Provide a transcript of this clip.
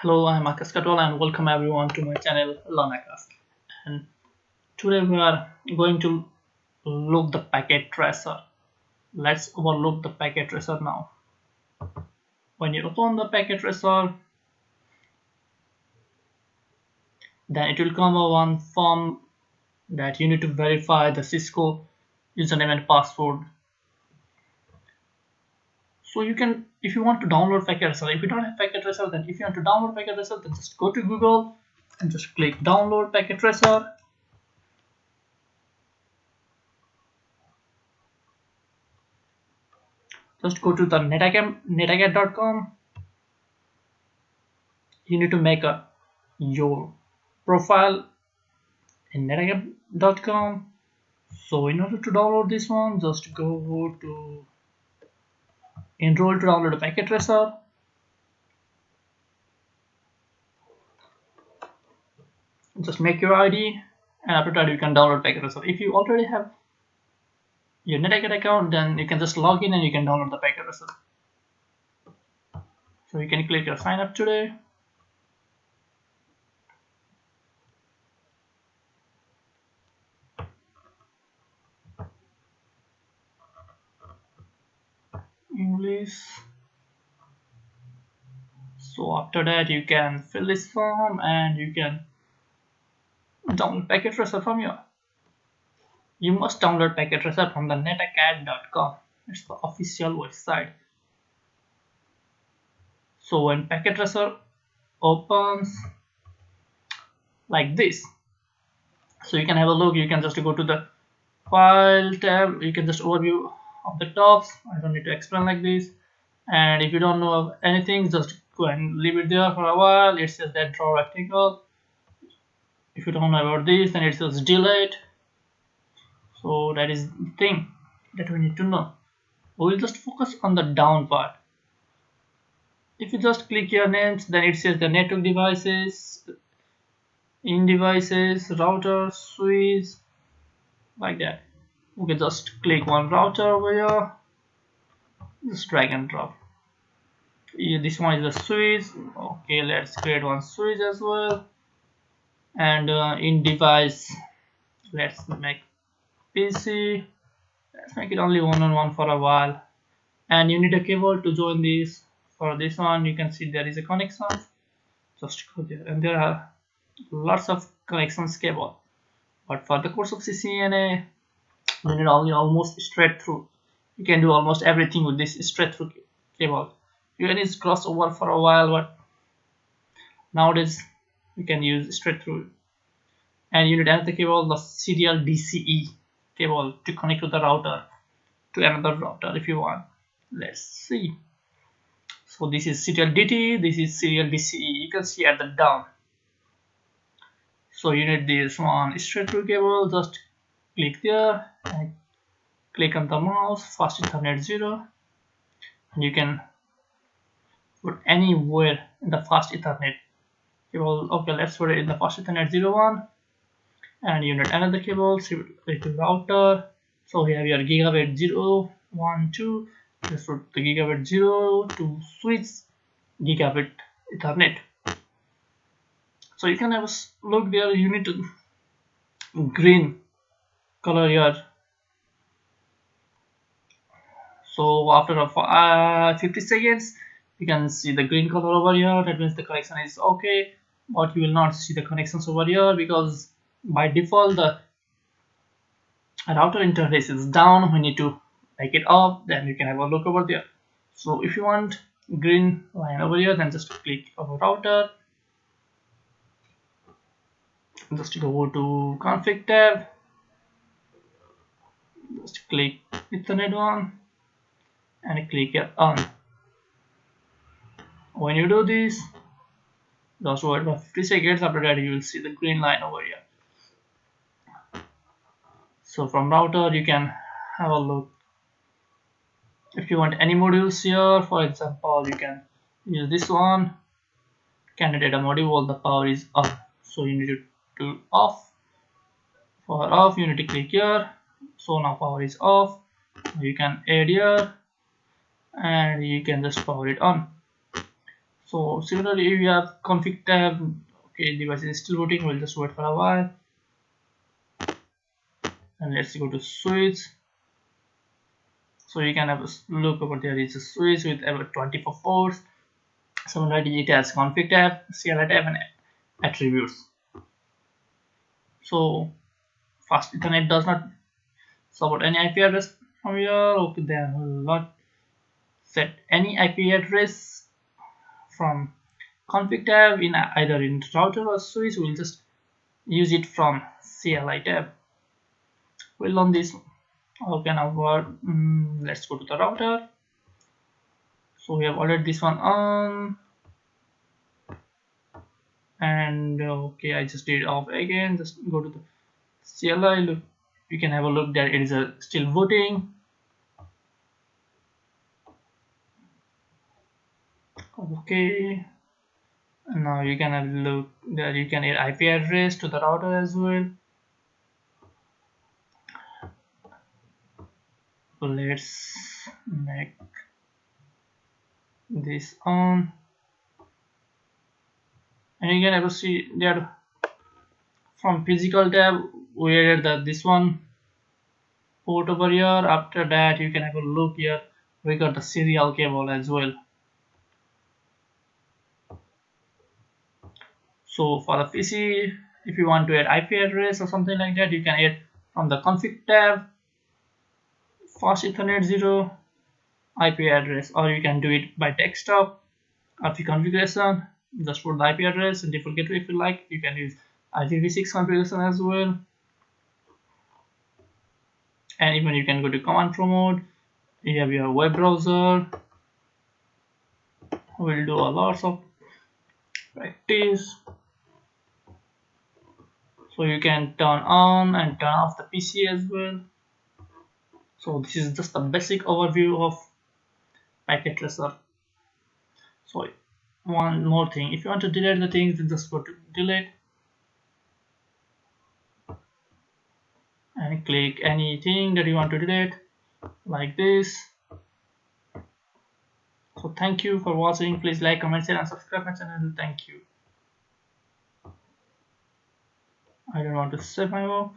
Hello, I'm Akash and welcome everyone to my channel LearnAakash. And today we are going to look the packet tracer. Let's overlook the packet tracer now. When you open the packet tracer, then it will come a one form that you need to verify the Cisco username and password. So you can, if you want to download packet tracer, if you don't have packet tracer, then if you want to download packet tracer, then just go to Google and just click download packet tracer. Just go to the netacad.com. You need to make your profile in netacad.com. So in order to download this one, just go to enroll to download a packet tracer. Just make your ID, and after that you can download packet tracer. If you already have your netacad account, then you can just log in and you can download the packet tracer. So you can click your sign up today. English. So after that you can fill this form and you can download packet tracer from here. You must download packet tracer from the netacad.com. It's the official website. So when packet tracer opens like this, so you can have a look. You can just go to the file tab. You can just overview of the tops. I don't need to explain like this. And if you don't know anything, just go and leave it there for a while. It says that draw rectangle. If you don't know about this, then it says delete. So that is the thing that we need to know. We'll just focus on the down part. If you just click your names, then it says the network devices, in devices, router, switch, like that. We can just click one router over here, just drag and drop. Yeah, this one is the switch. Okay, let's create one switch as well. And in device, let's make PC. Let's make it only one-on-one for a while. And you need a cable to join this. For this one, you can see there is a connection. Just go there, and there are lots of connections cable. But for the course of CCNA, you need only almost straight through. You can do almost everything with this straight through cable. You can use crossover for a while, but nowadays you can use straight through. And you need another cable, the serial DCE cable, to connect to the router, to another router if you want. Let's see. So this is serial DT, this is serial DCE. You can see at the down. So you need this one straight through cable. Just click there and click on the mouse, fast Ethernet 0, and you can put anywhere in the fast Ethernet cable. Okay, let's put it in the fast Ethernet 01, and you need another cable, click router. So we have your gigabit 0, 1, 2. Let's put the gigabit 0 to switch gigabit Ethernet. So you can have a look there. You need to green color here. So after 50 seconds, you can see the green color over here. That means the connection is okay. But you will not see the connections over here because by default the router interface is down. We need to make it off. Then you can have a look over there. So if you want green line over here, then just click over router. Just go to config tab. Just click Ethernet one and click here on. When you do this, just wait for 50 seconds. After that, you will see the green line over here. So from router, you can have a look. If you want any modules here, for example, you can use this one. Candidate module, the power is on. So you need to off. For off, you need to click here. So now power is off. You can add here and you can just power it on. So similarly, if you have config tab, okay, device is still booting, we'll just wait for a while. And let's go to switch. So you can have a look over there is a switch with about 24 ports. Similarly, it has config tab, CLI tab, and attributes. So fast Ethernet does not support any IP address from here. Okay, they will not set any IP address from config tab in either in router or switch. We'll just use it from CLI tab. We'll learn this. Okay, now let's go to the router. So we have ordered this one on, and okay, I just did it off again. Just go to the CLI. Look, you can have a look there. It is still voting. Okay, and now you can have a look there. You can add IP address to the router as well. So let's make this on, and you can have a see there from physical tab we added this one port over here. After that, you can have a look here. We got the serial cable as well. So for the PC, if you want to add IP address or something like that, you can add from the config tab, fast Ethernet 0 IP address, or you can do it by desktop RP configuration. Just put the IP address and default gateway if you like. You can use IPv6 configuration as well, and even you can go to command prompt. You have your web browser. We'll do a lots of practice. So you can turn on and turn off the PC as well. So this is just a basic overview of packet tracer. So one more thing, if you want to delete the things, just go to delete and click anything that you want to delete like this. So thank you for watching. Please like, comment, share and subscribe my channel. Thank you. I don't want to save my work.